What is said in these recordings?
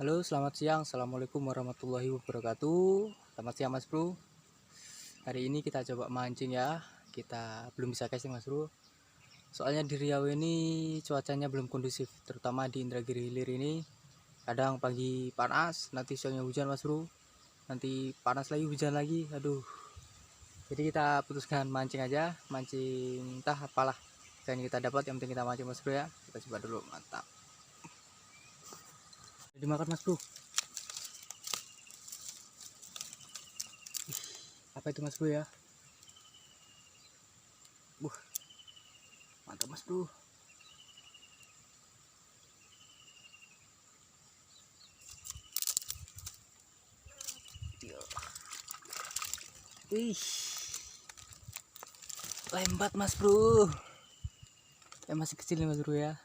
Halo, selamat siang. Assalamualaikum warahmatullahi wabarakatuh. Selamat siang, Mas Bro. Hari ini kita coba mancing ya. Kita belum bisa casting, Mas Bro. Soalnya di Riau ini cuacanya belum kondusif, terutama di Indragiri Hilir ini. Kadang pagi panas, nanti siangnya hujan, Mas Bro. Nanti panas lagi, hujan lagi. Aduh. Jadi kita putuskan mancing aja, mancing entah apalah yang kita dapat, yang penting kita mancing, Mas Bro ya. Kita coba dulu, mantap. Jadi makan, Mas Bro. Apa itu, Mas Bro ya? Mantap, Mas Bro. Wih, lembat Mas Bro. Masih kecil nih Mas Bro ya.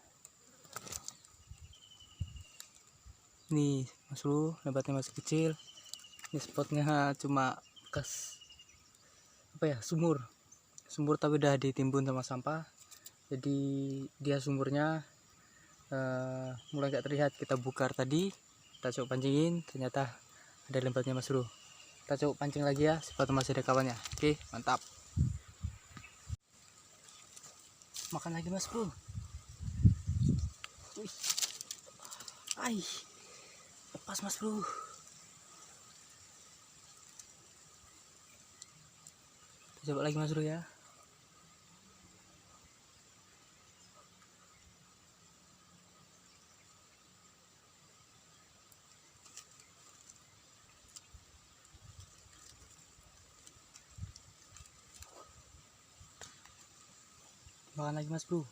Nih Mas Bro, lembatnya masih kecil. Ini spotnya cuma bekas apa ya, sumur tapi udah ditimbun sama sampah. Jadi dia sumurnya mulai gak terlihat. Kita bukar tadi, kita coba pancingin, ternyata ada lembatnya Mas Bro. Kita coba pancing lagi ya, siapa tahu masih ada kawannya. Oke, mantap. Makan lagi Mas Bro. Wih, ai, lepas Mas Bro. Kita coba lagi Mas Bro ya. Makan lagi Mas Bro.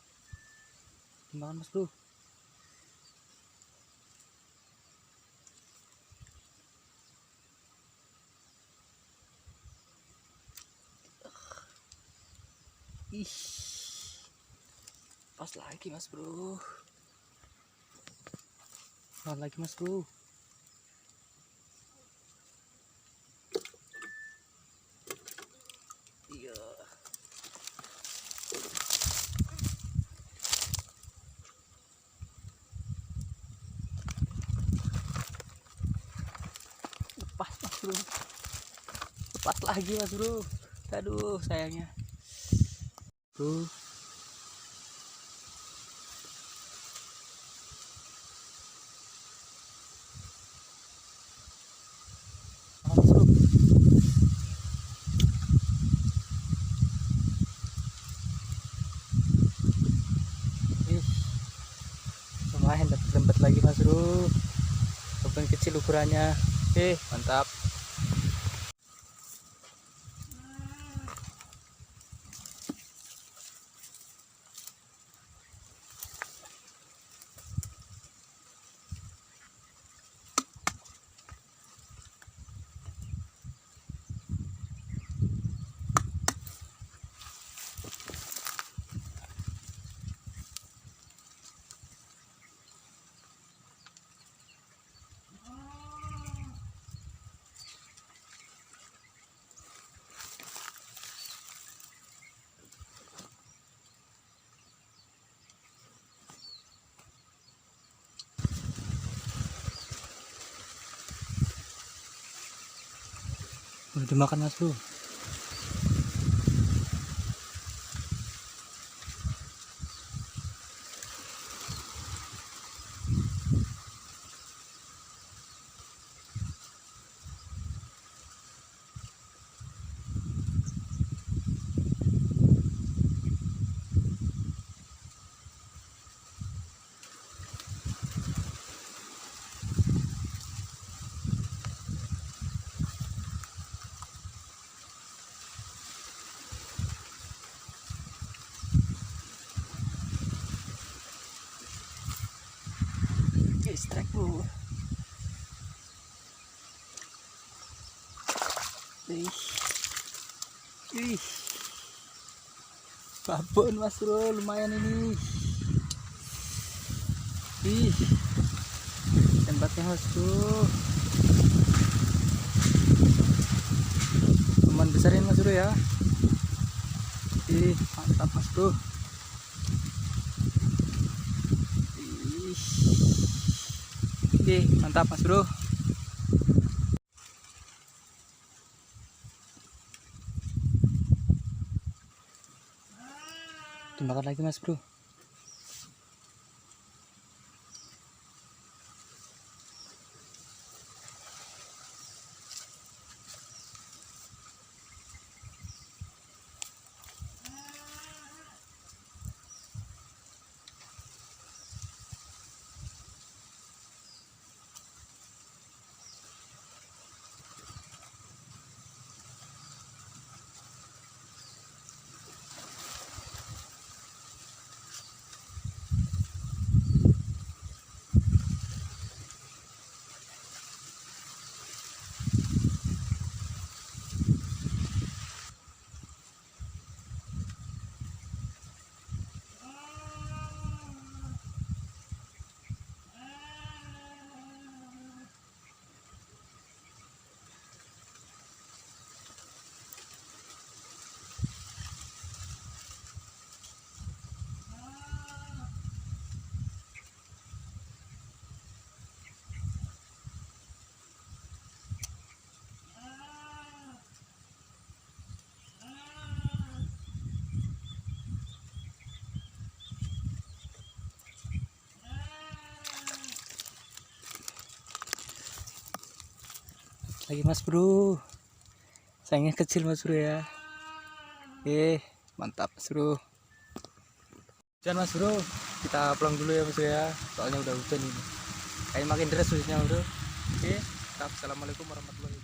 Makan Mas Bro. Ih, pas lagi Mas Bro. Makan lagi Mas Bro. Iya. Lepas Mas Bro. Lepas lagi Mas Bro. Aduh sayangnya. Bro. Mas Bro. Ih, lumayan dapat lembat lagi Mas Bro. Walaupun kecil ukurannya. Mantap. Udah dimakan Mas Bro. Strike Bro. Ih, babon Mas Bro, lumayan ini. Ih, tempatnya Mas Bro. Lumayan besarin Mas Bro ya. Ih, mantap Mas Bro. Ih, Oke, mantap Mas Bro. Dimakan lagi Mas Bro. Lagi Mas Bro. Sayangnya kecil Mas Bro ya. Mantap Mas Bro. Jangan Mas Bro, kita pulang dulu ya Mas Bro ya. Soalnya udah hujan ini. Kayak makin deras hujannya Mas Bro. Assalamualaikum warahmatullahi wabarakatuh.